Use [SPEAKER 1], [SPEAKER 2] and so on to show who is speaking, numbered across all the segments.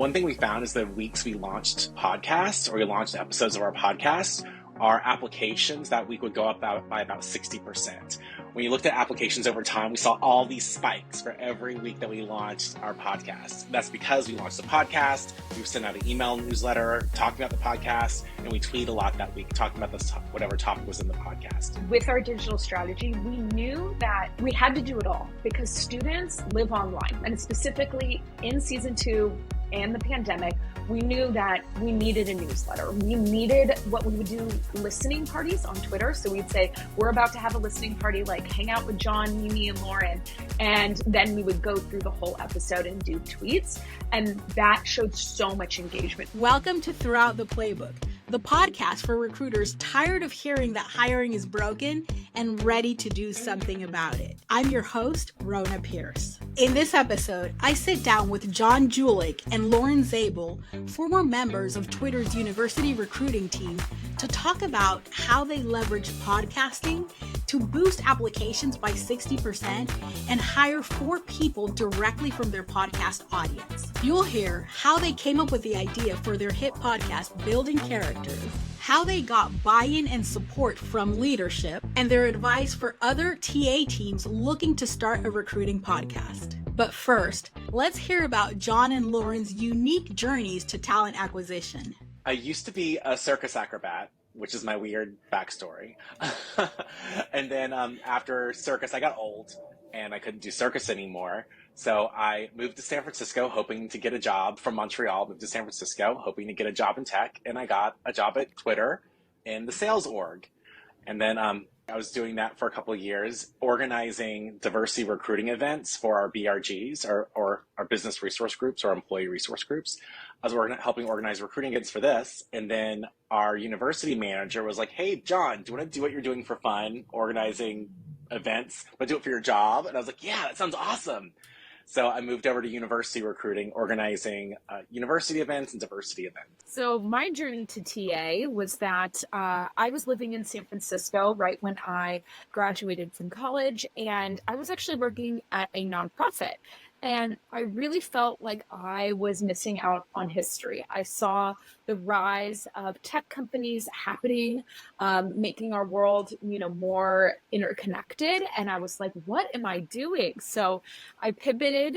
[SPEAKER 1] One thing we found is the weeks we launched podcasts or we launched episodes of our podcast, our applications that week would go up by about 60%. When you looked at applications over time, we saw all these spikes for every week that we launched our podcast. That's because we launched the podcast, we sent out an email newsletter talking about the podcast, and we tweeted a lot that week talking about whatever topic was in the podcast.
[SPEAKER 2] With our digital strategy, we knew that we had to do it all because students live online, and specifically in season 2 and the pandemic, we knew that we needed a newsletter. We needed what we would do listening parties on Twitter. So we'd say, we're about to have a listening party, like hang out with John, Mimi, and Lauren. And then we would go through the whole episode and do tweets. And that showed so much engagement.
[SPEAKER 3] Welcome to Throughout the Playbook, the podcast for recruiters tired of hearing that hiring is broken and ready to do something about it. I'm your host, Rona Pierce. In this episode, I sit down with John Julich and Lauren Zabel, former members of Twitter's university recruiting team, to talk about how they leverage podcasting to boost applications by 60% and hire 4 people directly from their podcast audience. You'll hear how they came up with the idea for their hit podcast, Building Characters, how they got buy-in and support from leadership, and their advice for other TA teams looking to start a recruiting podcast. But first, let's hear about John and Lauren's unique journeys to talent acquisition.
[SPEAKER 1] I used to be a circus acrobat, which is my weird backstory. And then after circus, I got old and I couldn't do circus anymore. So I moved to San Francisco hoping to get a job from Montreal, moved to San Francisco hoping to get a job in tech. And I got a job at Twitter in the sales org. And then I was doing that for a couple of years, organizing diversity recruiting events for our BRGs or our business resource groups or employee resource groups. I was helping organize recruiting events for this. And then our university manager was like, hey, John, do you want to do what you're doing for fun, organizing events, but do it for your job? And I was like, yeah, that sounds awesome. So I moved over to university recruiting, organizing university events and diversity events.
[SPEAKER 2] So my journey to TA was that I was living in San Francisco right when I graduated from college, and I was actually working at a nonprofit. And I really felt like I was missing out on history. I saw the rise of tech companies happening, making our world, more interconnected. And I was like, what am I doing? So I pivoted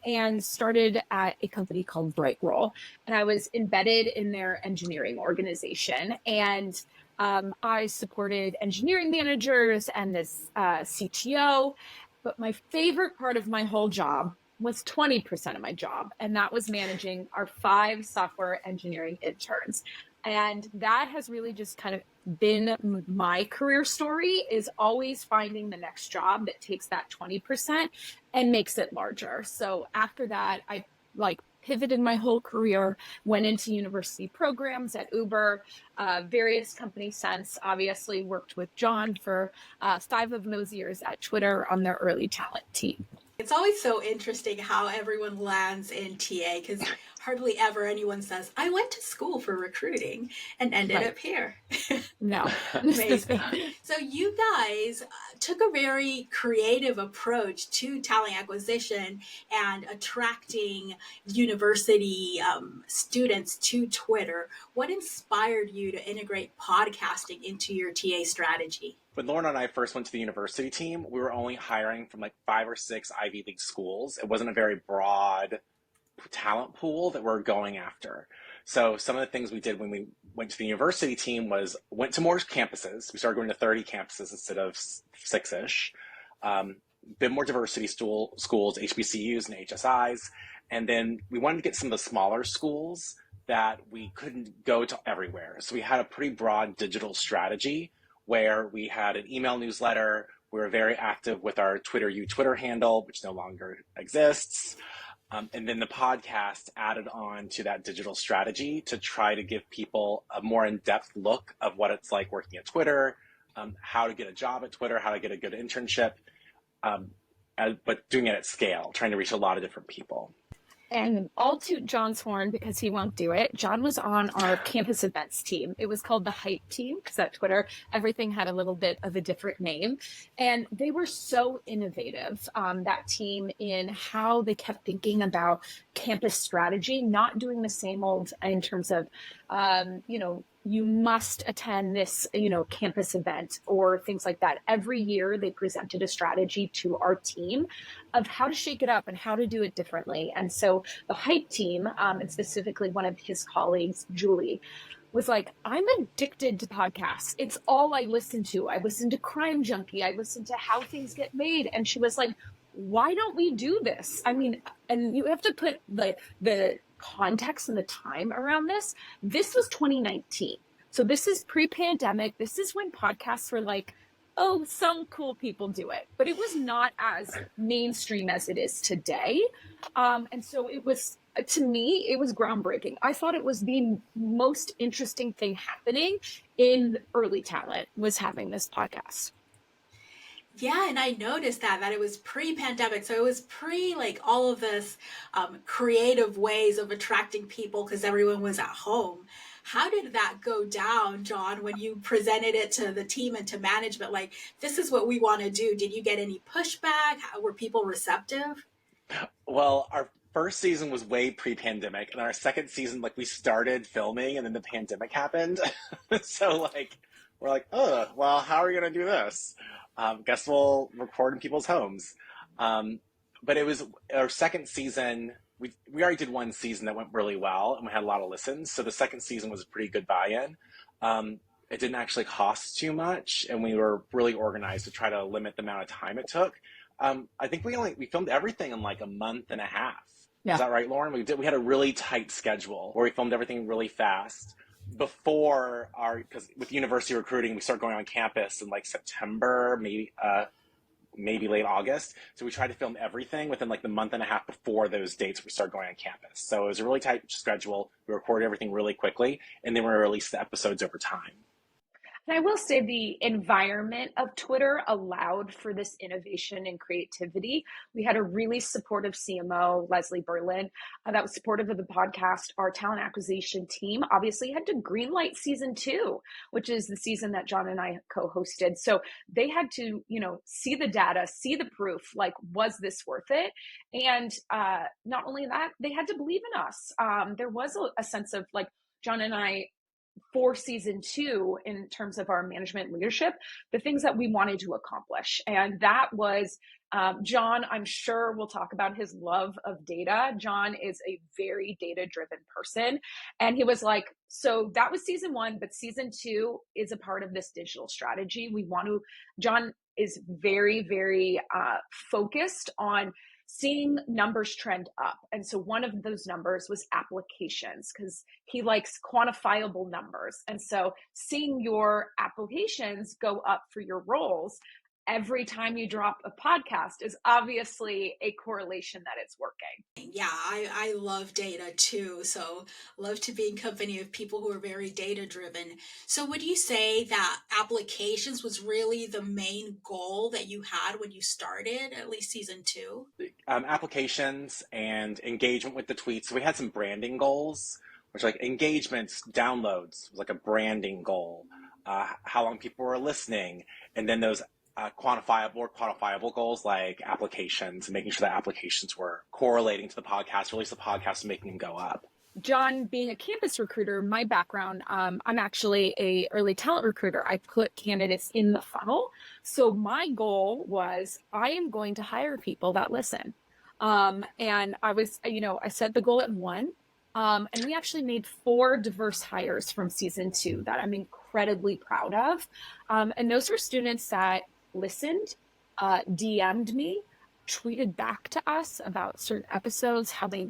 [SPEAKER 2] and started at a company called Brightroll. And I was embedded in their engineering organization. And I supported engineering managers and this CTO. But my favorite part of my whole job was 20% of my job, and that was managing our 5 software engineering interns. And that has really just kind of been my career story, is always finding the next job that takes that 20% and makes it larger. So after that, I pivoted my whole career, went into university programs at Uber, various companies since, obviously worked with John for 5 of those years at Twitter on their early talent team.
[SPEAKER 3] It's always so interesting how everyone lands in TA, because hardly ever anyone says, I went to school for recruiting and ended up here.
[SPEAKER 2] No.
[SPEAKER 3] Amazing. So you guys took a very creative approach to talent acquisition and attracting university students to Twitter. What inspired you to integrate podcasting into your TA strategy?
[SPEAKER 1] When Lauren and I first went to the university team, we were only hiring from 5 or 6 Ivy League schools. It wasn't a very broad talent pool that we're going after. So some of the things we did when we went to the university team was went to more campuses. We started going to 30 campuses instead of 6-ish. Bit more diversity schools, HBCUs and HSIs. And then we wanted to get some of the smaller schools that we couldn't go to everywhere. So we had a pretty broad digital strategy where we had an email newsletter. We were very active with our Twitter handle, which no longer exists. And then the podcast added on to that digital strategy to try to give people a more in-depth look of what it's like working at Twitter, how to get a job at Twitter, how to get a good internship, but doing it at scale, trying to reach a lot of different people.
[SPEAKER 2] And I'll toot John's horn because he won't do it. John was on our campus events team. It was called the Hype Team because at Twitter, everything had a little bit of a different name. And they were so innovative, that team, in how they kept thinking about campus strategy, not doing the same old in terms of, you must attend this, campus event or things like that. Every year they presented a strategy to our team of how to shake it up and how to do it differently. And so the Hype Team, and specifically one of his colleagues, Julie, was like, I'm addicted to podcasts. It's all I listen to. I listen to Crime Junkie. I listen to How Things Get Made. And she was like, why don't we do this? I mean, and you have to put the context and the time around this. This was 2019. So this is pre-pandemic. This is when podcasts were like, oh, some cool people do it, but it was not as mainstream as it is today. And so it was, to me, it was groundbreaking. I thought it was the most interesting thing happening in early talent was having this podcast.
[SPEAKER 3] Yeah, and I noticed that it was pre-pandemic, so it was pre like all of this creative ways of attracting people because everyone was at home. How did that go down, John, when you presented it to the team and to management? Like, this is what we want to do. Did you get any pushback? Were people receptive?
[SPEAKER 1] Well, our first season was way pre-pandemic, and our second season, like, we started filming, and then the pandemic happened. So, like, we're like, oh, well, how are we going to do this? Guess we'll record in people's homes. But it was our second season. We already did one season that went really well, and we had a lot of listens. So the second season was a pretty good buy-in. It didn't actually cost too much, and we were really organized to try to limit the amount of time it took. I think we filmed everything in like a month and a half. Yeah. Is that right, Lauren? We had a really tight schedule where we filmed everything really fast before because with university recruiting, we start going on campus in like September, maybe late August. So we tried to film everything within like the month and a half before those dates we started going on campus. So it was a really tight schedule. We recorded everything really quickly, and then we released the episodes over time.
[SPEAKER 2] And I will say the environment of Twitter allowed for this innovation and creativity. We had a really supportive CMO, Leslie Berlin, that was supportive of the podcast. Our talent acquisition team obviously had to greenlight season 2, which is the season that John and I co-hosted. So they had to, see the data, see the proof, like, was this worth it? And not only that, they had to believe in us. There was a sense of like, John and I, for season 2, in terms of our management leadership, the things that we wanted to accomplish. And that was, John, I'm sure we'll talk about his love of data. John is a very data-driven person. And he was like, so that was season 1, but season 2 is a part of this digital strategy. John is very, very focused on seeing numbers trend up. And so one of those numbers was applications, because he likes quantifiable numbers. And so seeing your applications go up for your roles every time you drop a podcast is obviously a correlation that it's working.
[SPEAKER 3] Yeah, I love data too. So love to be in company of people who are very data driven. So would you say that applications was really the main goal that you had when you started, at least season 2?
[SPEAKER 1] Applications and engagement with the tweets. So we had some branding goals, which like engagements, downloads was like a branding goal, how long people were listening, and then those quantifiable goals like applications and making sure that applications were correlating to the podcast, or at least the podcast making them go up.
[SPEAKER 2] John, being a campus recruiter, my background, I'm actually a early talent recruiter. I put candidates in the funnel. So my goal was, I am going to hire people that listen. And I was, I set the goal at 1. And we actually made 4 diverse hires from season 2 that I'm incredibly proud of. And those were students that listened, DM'd me, tweeted back to us about certain episodes, how they,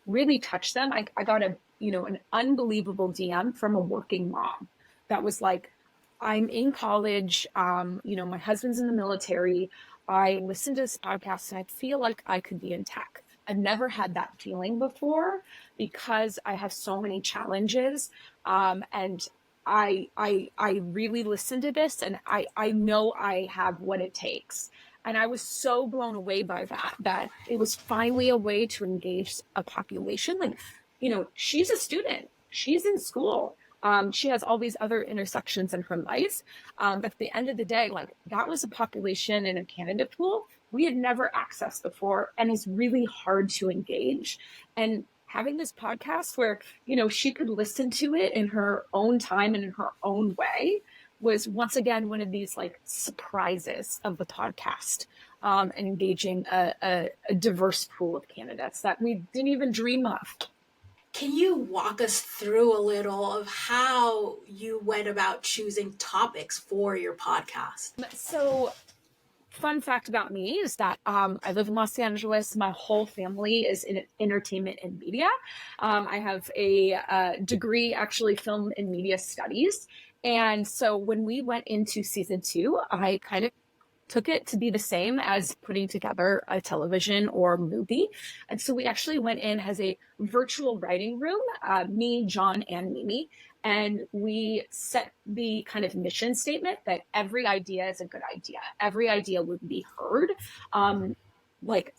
[SPEAKER 2] really touched them. I got an unbelievable DM from a working mom that was like, I'm in college, my husband's in the military. I listened to this podcast and I feel like I could be in tech. I've never had that feeling before because I have so many challenges. And I really listened to this, and I know I have what it takes. And I was so blown away by that it was finally a way to engage a population. Like, she's a student, she's in school. She has all these other intersections in her life. But at the end of the day, like, that was a population in a candidate pool we had never accessed before, and is really hard to engage. And having this podcast where, she could listen to it in her own time and in her own way was once again one of these like surprises of the podcast, and engaging a diverse pool of candidates that we didn't even dream of.
[SPEAKER 3] Can you walk us through a little of how you went about choosing topics for your podcast?
[SPEAKER 2] So, fun fact about me is that I live in Los Angeles. My whole family is in entertainment and media. I have a degree, actually, film and media studies. And so when we went into season 2, I kind of took it to be the same as putting together a television or movie. And so we actually went in as a virtual writing room, me, John, and Mimi. And we set the kind of mission statement that every idea is a good idea. Every idea would be heard. Like,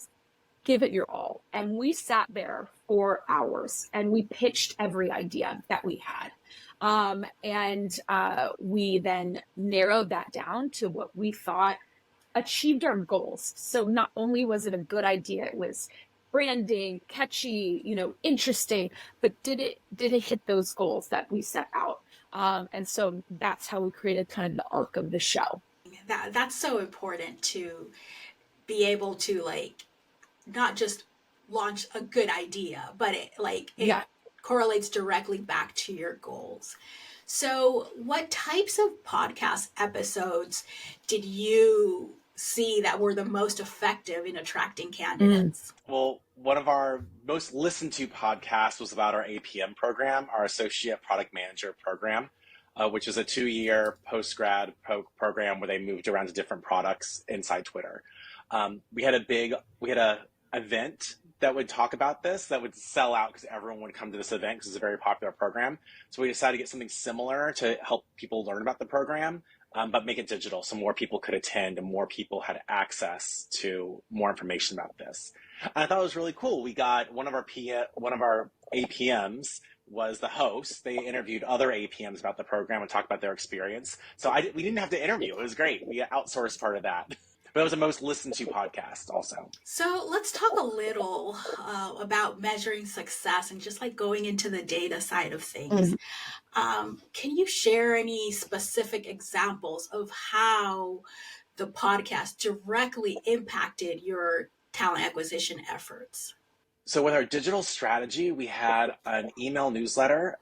[SPEAKER 2] give it your all. And we sat there for hours and we pitched every idea that we had. And we then narrowed that down to what we thought achieved our goals. So not only was it a good idea, it was branding, catchy, interesting, but did it hit those goals that we set out? And so that's how we created kind of the arc of the show.
[SPEAKER 3] That's so important, to be able to like not just launch a good idea, but it correlates directly back to your goals. So what types of podcast episodes did you see that were the most effective in attracting candidates?
[SPEAKER 1] Well, one of our most listened to podcasts was about our APM program, our Associate Product Manager program, which is a 2-year post-grad program where they moved around to different products inside Twitter. We had a event that would talk about this, that would sell out because everyone would come to this event because it's a very popular program. So we decided to get something similar to help people learn about the program, but make it digital so more people could attend and more people had access to more information about this. And I thought it was really cool. We got one of our APMs was the host. They interviewed other APMs about the program and talked about their experience. So we didn't have to interview. It was great. We outsourced part of that. But it was the most listened to podcast also.
[SPEAKER 3] So let's talk a little about measuring success and just like going into the data side of things. Can you share any specific examples of how the podcast directly impacted your talent acquisition efforts?
[SPEAKER 1] So with our digital strategy, we had an email newsletter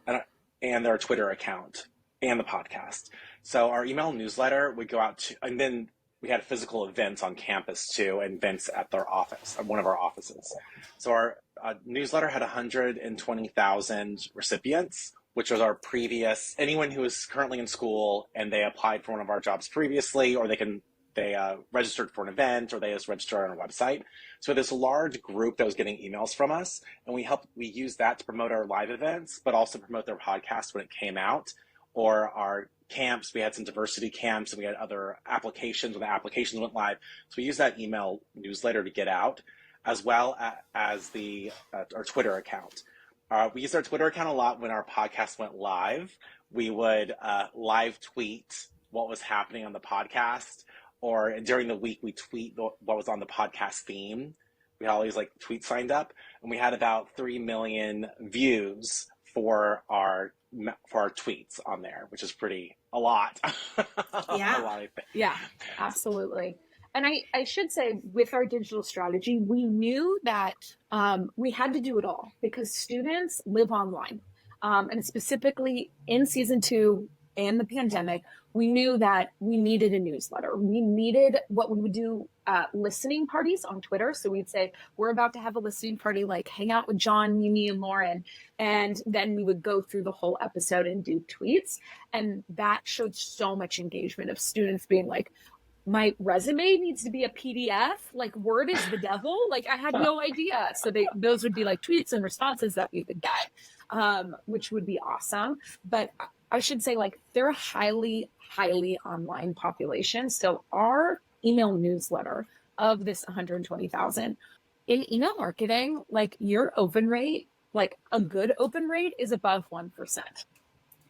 [SPEAKER 1] and our Twitter account and the podcast. So our email newsletter would go out to, and then we had physical events on campus too, and events at their office, one of our offices. So our newsletter had 120,000 recipients, which was our previous, anyone who is currently in school and they applied for one of our jobs previously, or they registered for an event, or they just registered on our website. So this large group that was getting emails from us, and we used that to promote our live events, but also promote their podcast when it came out, or our camps. We had some diversity camps, and we had other applications when the applications went live. So we used that email newsletter to get out, as well as our Twitter account. We used our Twitter account a lot when our podcast went live. We would live tweet what was happening on the podcast, or during the week we tweet what was on the podcast theme. We had all these like tweets signed up, and we had about 3 million views for our tweets on there, which is a lot.
[SPEAKER 3] Yeah.
[SPEAKER 1] A lot, I think.
[SPEAKER 2] Yeah, absolutely. And I should say, with our digital strategy, we knew that we had to do it all because students live online. And specifically in season 2 and the pandemic, we knew that we needed a newsletter. We needed what we would do listening parties on Twitter. So we'd say, we're about to have a listening party, like hang out with John, Mimi, and Lauren. And then we would go through the whole episode and do tweets. And that showed so much engagement of students being like, my resume needs to be a PDF, like Word is the devil. Like I had no idea. So those would be like tweets and responses that we would get, which would be awesome. But I should say, like, they're a highly, highly online population. So our email newsletter of this 120,000. In email marketing, like your open rate, like a good open rate is above 1%.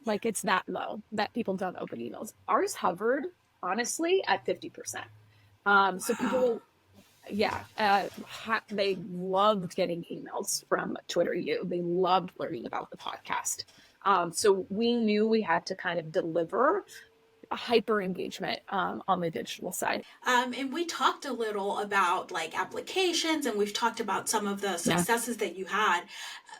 [SPEAKER 2] Like it's that low that people don't open emails. Ours hovered honestly at 50%. So people, yeah, they loved getting emails from Twitter U. They loved learning about the podcast. So we knew we had to kind of deliver a hyper engagement on the digital side.
[SPEAKER 3] And we talked a little about like applications, and we've talked about some of the successes that you had.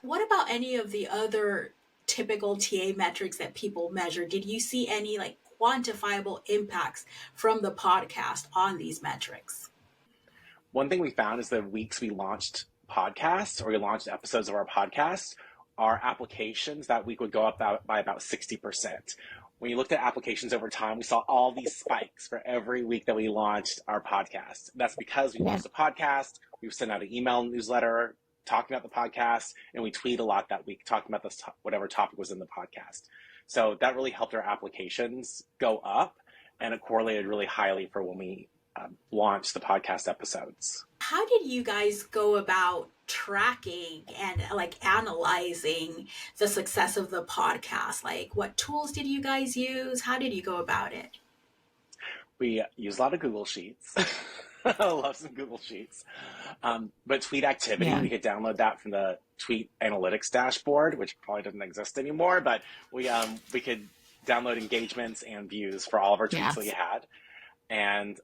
[SPEAKER 3] What about any of the other typical TA metrics that people measure? Did you see any like quantifiable impacts from the podcast on these metrics?
[SPEAKER 1] One thing we found is the weeks we launched podcasts or we launched episodes of our podcast, our applications that week would go up by about 60%. When you looked at applications over time, we saw all these spikes for every week that we launched our podcast. That's because we launched a podcast, we sent out an email newsletter talking about the podcast, and we tweet a lot that week talking about this whatever topic was in the podcast. So that really helped our applications go up, and it correlated really highly for when we launched the podcast episodes.
[SPEAKER 3] How did you guys go about tracking and like analyzing the success of the podcast? Like what tools did you guys use? How did you go about it?
[SPEAKER 1] We use a lot of Google Sheets. I love some Google Sheets. But tweet activity, we could download that from the tweet analytics dashboard, which probably doesn't exist anymore, but we could download engagements and views for all of our tweets that we had. And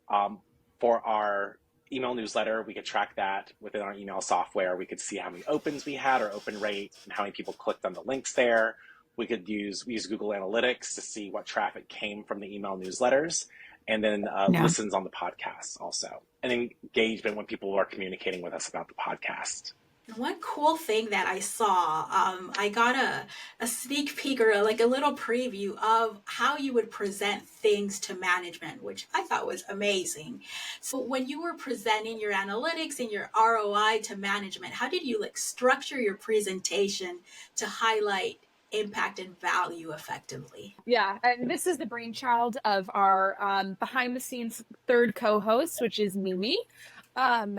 [SPEAKER 1] for our email newsletter, we could track that within our email software. We could see how many opens we had, our open rate, and how many people clicked on the links there. We use Google Analytics to see what traffic came from the email newsletters, and then listens on the podcast also, and engagement when people are communicating with us about the podcast.
[SPEAKER 3] One cool thing that I saw, I got a sneak peek or like a little preview of how you would present things to management, which I thought was amazing. So when you were presenting your analytics and your ROI to management, how did you like structure your presentation to highlight impact and value effectively?
[SPEAKER 2] Yeah, and this is the brainchild of our behind the scenes third co-host, which is Mimi.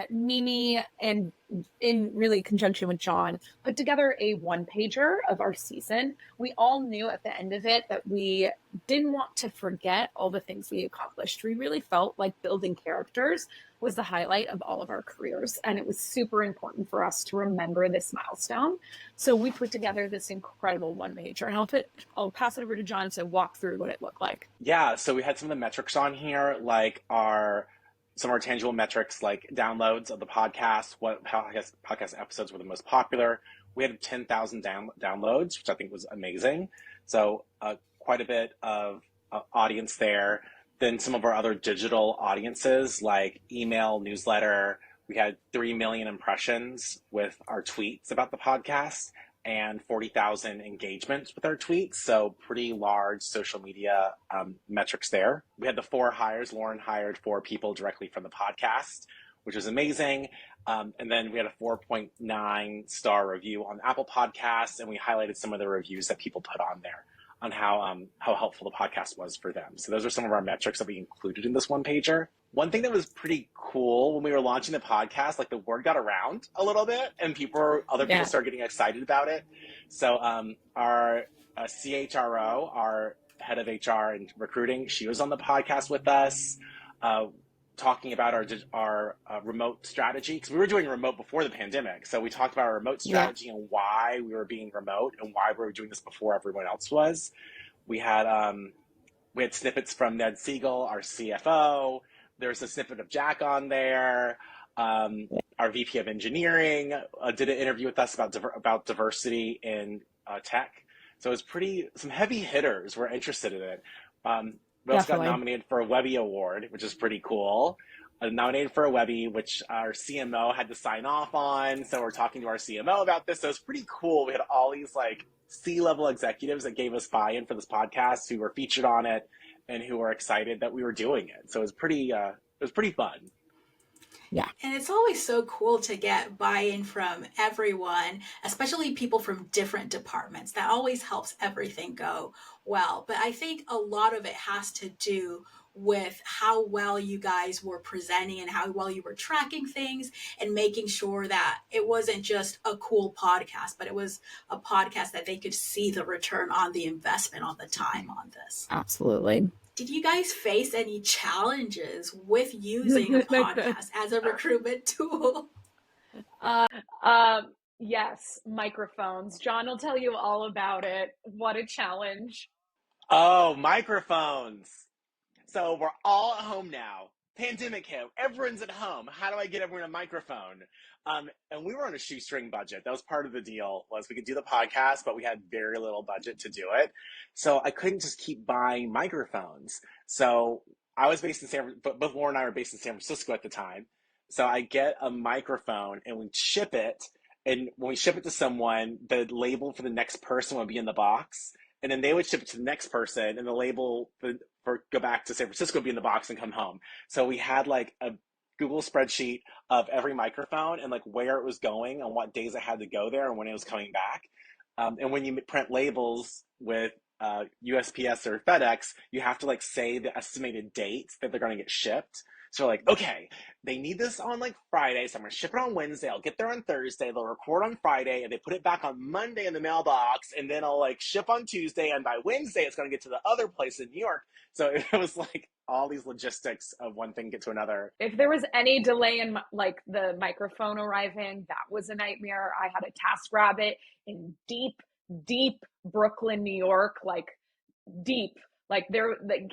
[SPEAKER 2] Mimi and in really conjunction with John put together a one-pager of our season. We all knew at the end of it that we didn't want to forget all the things we accomplished. We really felt like building characters was the highlight of all of our careers, and it was super important for us to remember this milestone. So we put together this incredible one-pager, and I'll pass it over to John to walk through what it looked like.
[SPEAKER 1] Yeah, so we had some of the metrics on here, like some of our tangible metrics like downloads of the podcast, how podcast episodes were the most popular. We had 10,000 downloads, which I think was amazing. So quite a bit of audience there. Then some of our other digital audiences like email, newsletter, we had 3 million impressions with our tweets about the podcast and 40,000 engagements with our tweets. So pretty large social media metrics there. We had the 4 hires. Lauren hired 4 people directly from the podcast, which was amazing. And then we had a 4.9 star review on Apple Podcasts, and we highlighted some of the reviews that people put on there on how helpful the podcast was for them. So those are some of our metrics that we included in this one pager. One thing that was pretty cool when we were launching the podcast, like the word got around a little bit and other people started getting excited about it. So our CHRO, our head of HR and recruiting, she was on the podcast with us talking about our remote strategy, because we were doing remote before the pandemic. So we talked about our remote strategy and why we were being remote and why we were doing this before everyone else was. We had snippets from Ned Siegel, our CFO. There's a snippet of Jack on there. Our VP of engineering did an interview with us about diversity in tech. So it was some heavy hitters were interested in it. We also got nominated for a Webby Award, which is pretty cool. Nominated for a Webby, which our CMO had to sign off on. So we're talking to our CMO about this. So it's pretty cool. We had all these like C-level executives that gave us buy-in for this podcast who were featured on it and who were excited that we were doing it. So it was pretty fun.
[SPEAKER 3] Yeah. And it's always so cool to get buy-in from everyone, especially people from different departments. That always helps everything go well. But I think a lot of it has to do with how well you guys were presenting and how well you were tracking things and making sure that it wasn't just a cool podcast, but it was a podcast that they could see the return on the investment on the time on this.
[SPEAKER 2] Absolutely.
[SPEAKER 3] Did you guys face any challenges with using a podcast as a recruitment tool?
[SPEAKER 2] Yes, microphones. John will tell you all about it. What a challenge.
[SPEAKER 1] Oh, microphones. So we're all at home now. Pandemic hit. Everyone's at home. How do I get everyone a microphone? And we were on a shoestring budget. That was part of the deal, was we could do the podcast, but we had very little budget to do it. So I couldn't just keep buying microphones. So I was based in both Laura and I were based in San Francisco at the time. So I get a microphone and we ship it. And when we ship it to someone, the label for the next person would be in the box. And then they would ship it to the next person, and the label for go back to San Francisco would be in the box and come home. So we had like a Google spreadsheet of every microphone and like where it was going and what days it had to go there and when it was coming back. And when you print labels with USPS or FedEx, you have to like say the estimated dates that they're going to get shipped. So like, okay, they need this on like Friday, so I'm going to ship it on Wednesday. I'll get there on Thursday. They'll record on Friday, and they put it back on Monday in the mailbox, and then I'll like ship on Tuesday, and by Wednesday it's going to get to the other place in New York. So it was like all these logistics of one thing get to another.
[SPEAKER 2] If there was any delay in like the microphone arriving, that was a nightmare. I had a TaskRabbit in deep Brooklyn, New York, like deep. Like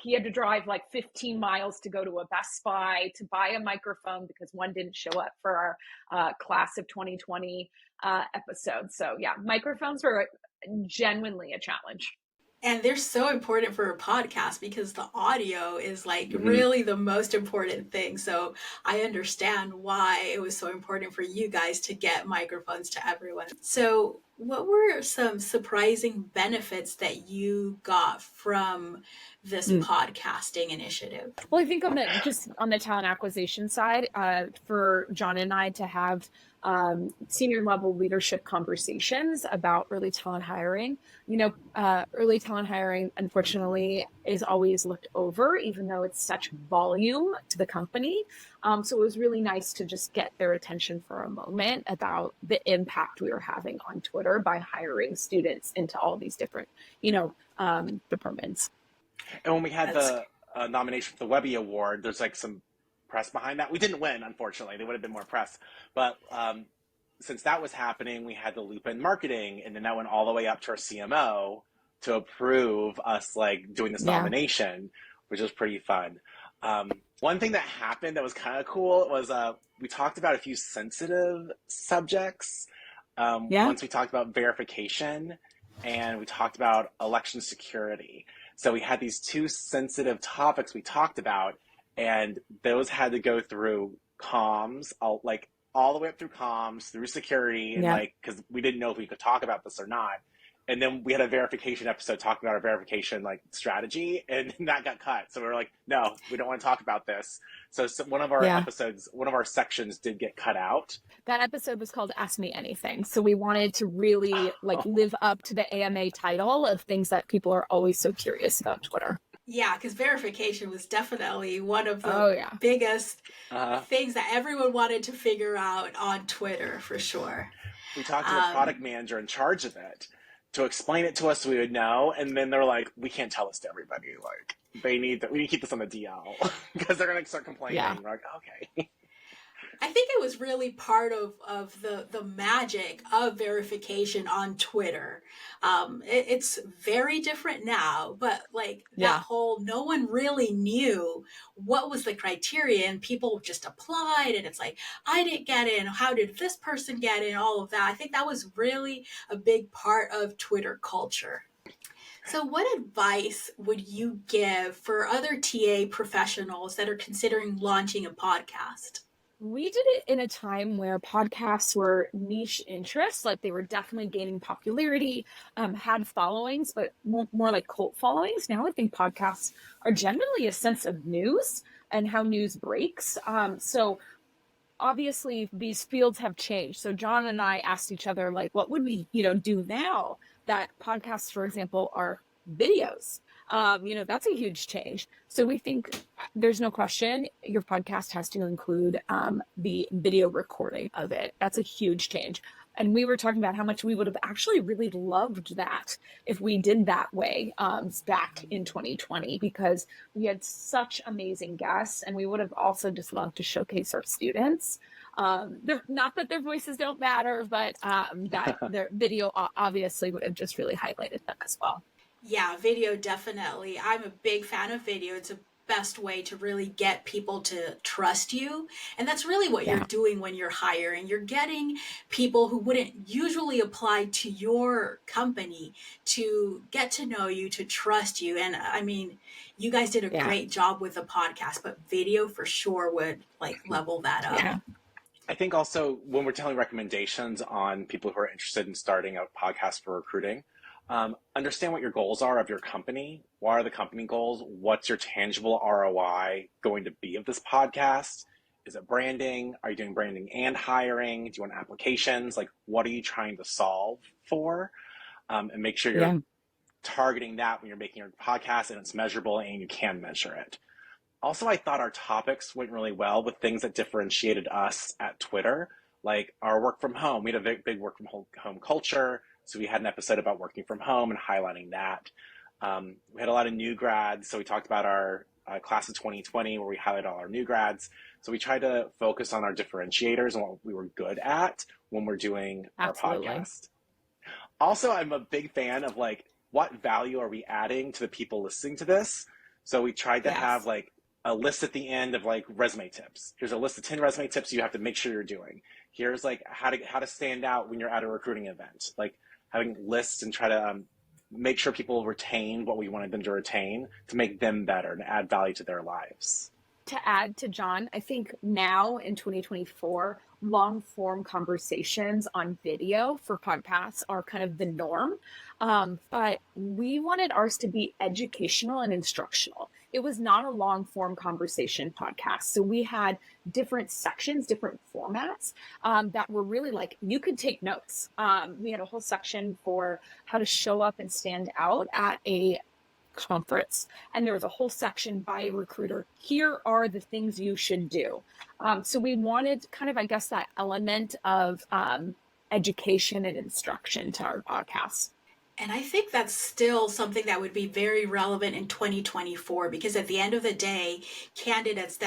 [SPEAKER 2] he had to drive like 15 miles to go to a Best Buy to buy a microphone because one didn't show up for our class of 2020 episode. So yeah, microphones were genuinely a challenge.
[SPEAKER 3] And they're so important for a podcast because the audio is like really the most important thing. So I understand why it was so important for you guys to get microphones to everyone. So what were some surprising benefits that you got from this podcasting initiative?
[SPEAKER 2] Well, I think on the talent acquisition side, for John and I to have senior level leadership conversations about early talent hiring. Early talent hiring, unfortunately, is always looked over, even though it's such volume to the company. So it was really nice to just get their attention for a moment about the impact we were having on Twitter by hiring students into all these different, departments.
[SPEAKER 1] And when we had the nomination for the Webby Award, there's like some press behind that. We didn't win, unfortunately. There would have been more press. But since that was happening, we had to loop in marketing, and then that went all the way up to our CMO to approve us like doing this nomination, which was pretty fun. One thing that happened that was kind of cool was we talked about a few sensitive subjects. Once we talked about verification, and we talked about election security. So we had these two sensitive topics we talked about, and those had to go through comms, all the way up through comms, through security, and because we didn't know if we could talk about this or not. And then we had a verification episode talking about our verification strategy, and that got cut. So we were like, no, we don't want to talk about this. So one of our episodes, one of our sections did get cut out.
[SPEAKER 2] That episode was called Ask Me Anything. So we wanted to really live up to the AMA title of things that people are always so curious about Twitter.
[SPEAKER 3] Yeah, because verification was definitely one of the biggest things that everyone wanted to figure out on Twitter, for sure.
[SPEAKER 1] We talked to the product manager in charge of it to explain it to us so we would know, and then they're like, we can't tell this to everybody. Like, we need to keep this on the DL because they're going to start complaining. Yeah. We're like, okay.
[SPEAKER 3] I think it was really part of the magic of verification on Twitter. It's very different now, but that whole, no one really knew what was the criteria, and people just applied, and it's like, I didn't get in. How did this person get in? All of that. I think that was really a big part of Twitter culture. So what advice would you give for other TA professionals that are considering launching a podcast?
[SPEAKER 2] We did it in a time where podcasts were niche interests, like they were definitely gaining popularity, had followings, but more like cult followings. Now I think podcasts are generally a sense of news and how news breaks. So obviously these fields have changed. So John and I asked each other, what would we, do now that podcasts, for example, are videos? That's a huge change. So we think there's no question your podcast has to include the video recording of it. That's a huge change. And we were talking about how much we would have actually really loved that if we did that way back in 2020, because we had such amazing guests, and we would have also just loved to showcase our students. Not that their voices don't matter, but that their video obviously would have just really highlighted them as well.
[SPEAKER 3] Yeah, video definitely. I'm a big fan of video. It's a best way to really get people to trust you. And that's really what you're doing when you're hiring. You're getting people who wouldn't usually apply to your company to get to know you, to trust you. And I mean, you guys did a great job with the podcast, but video for sure would level that up.
[SPEAKER 2] Yeah.
[SPEAKER 1] I think also when we're telling recommendations on people who are interested in starting a podcast for recruiting, understand what your goals are of your company. What are the company goals? What's your tangible ROI going to be of this podcast? Is it branding? Are you doing branding and hiring? Do you want applications? What are you trying to solve for? And make sure you're targeting that when you're making your podcast and it's measurable and you can measure it. Also, I thought our topics went really well with things that differentiated us at Twitter, like our work from home. We had a big work from home culture. So we had an episode about working from home and highlighting that. We had a lot of new grads. So we talked about our class of 2020 where we highlighted all our new grads. So we tried to focus on our differentiators and what we were good at when we're doing our podcast. Also, I'm a big fan of what value are we adding to the people listening to this? So we tried to have a list at the end of resume tips. Here's a list of 10 resume tips you have to make sure you're doing. Here's how to stand out when you're at a recruiting event. Having lists and try to make sure people retain what we wanted them to retain to make them better and add value to their lives.
[SPEAKER 2] To add to John, I think now in 2024, long form conversations on video for podcasts are kind of the norm. But we wanted ours to be educational and instructional. It was not a long form conversation podcast. So we had different sections, different formats that were really you could take notes. We had a whole section for how to show up and stand out at a conference. And there was a whole section by a recruiter. Here are the things you should do. So we wanted kind of, I guess, that element of education and instruction to our podcast.
[SPEAKER 3] And I think that's still something that would be very relevant in 2024, because at the end of the day, candidates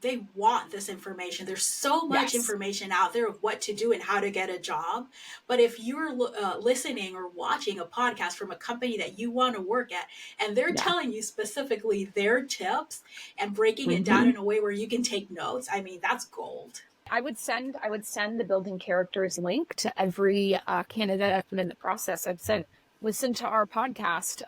[SPEAKER 3] they want this information. There's so much information out there of what to do and how to get a job. But if you're listening or watching a podcast from a company that you want to work at, and they're telling you specifically their tips and breaking it down in a way where you can take notes, I mean, that's gold.
[SPEAKER 2] I would send the Building Characters link to every candidate I've been in the process. I've said, listen to our podcast.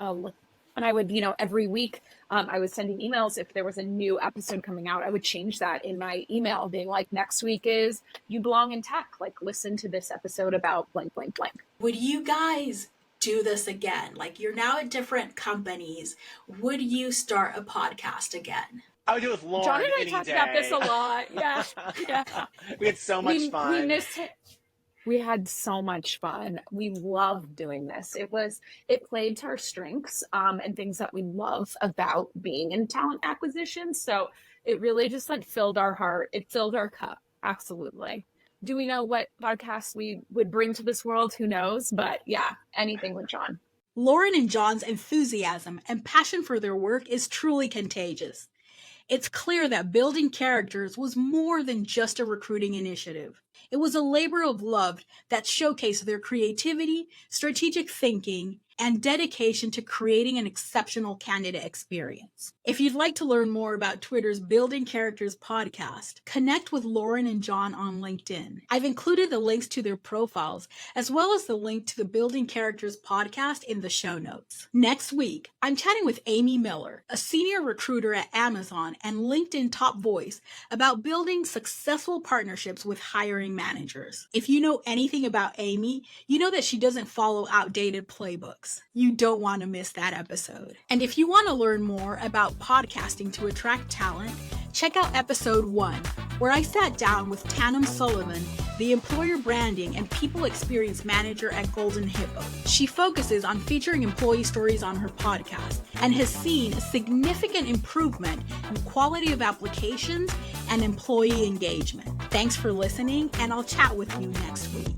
[SPEAKER 2] And I would, every week I was sending emails. If there was a new episode coming out, I would change that in my email being next week is You Belong in Tech. Listen to this episode about blank, blank, blank.
[SPEAKER 3] Would you guys do this again? You're now at different companies. Would you start a podcast again?
[SPEAKER 1] I would do it with Lauren.
[SPEAKER 2] John and I talked about this a lot. Yeah.
[SPEAKER 1] We had so much fun.
[SPEAKER 2] We missed it. We had so much fun. We loved doing this. It played to our strengths and things that we love about being in talent acquisition. So it really just filled our heart. It filled our cup. Absolutely. Do we know what podcasts we would bring to this world? Who knows? But yeah, anything with John.
[SPEAKER 3] Lauren and John's enthusiasm and passion for their work is truly contagious. It's clear that Building Characters was more than just a recruiting initiative. It was a labor of love that showcased their creativity, strategic thinking, and dedication to creating an exceptional candidate experience. If you'd like to learn more about Twitter's Building Characters podcast, connect with Lauren and John on LinkedIn. I've included the links to their profiles, as well as the link to the Building Characters podcast in the show notes. Next week, I'm chatting with Amy Miller, a senior recruiter at Amazon and LinkedIn top voice, about building successful partnerships with hiring managers. If you know anything about Amy, you know that she doesn't follow outdated playbooks. You don't want to miss that episode. And if you want to learn more about podcasting to attract talent, check out episode 1, where I sat down with Tanim Sullivan, the employer branding and people experience manager at Golden Hippo. She focuses on featuring employee stories on her podcast and has seen a significant improvement in quality of applications and employee engagement. Thanks for listening, and I'll chat with you next week.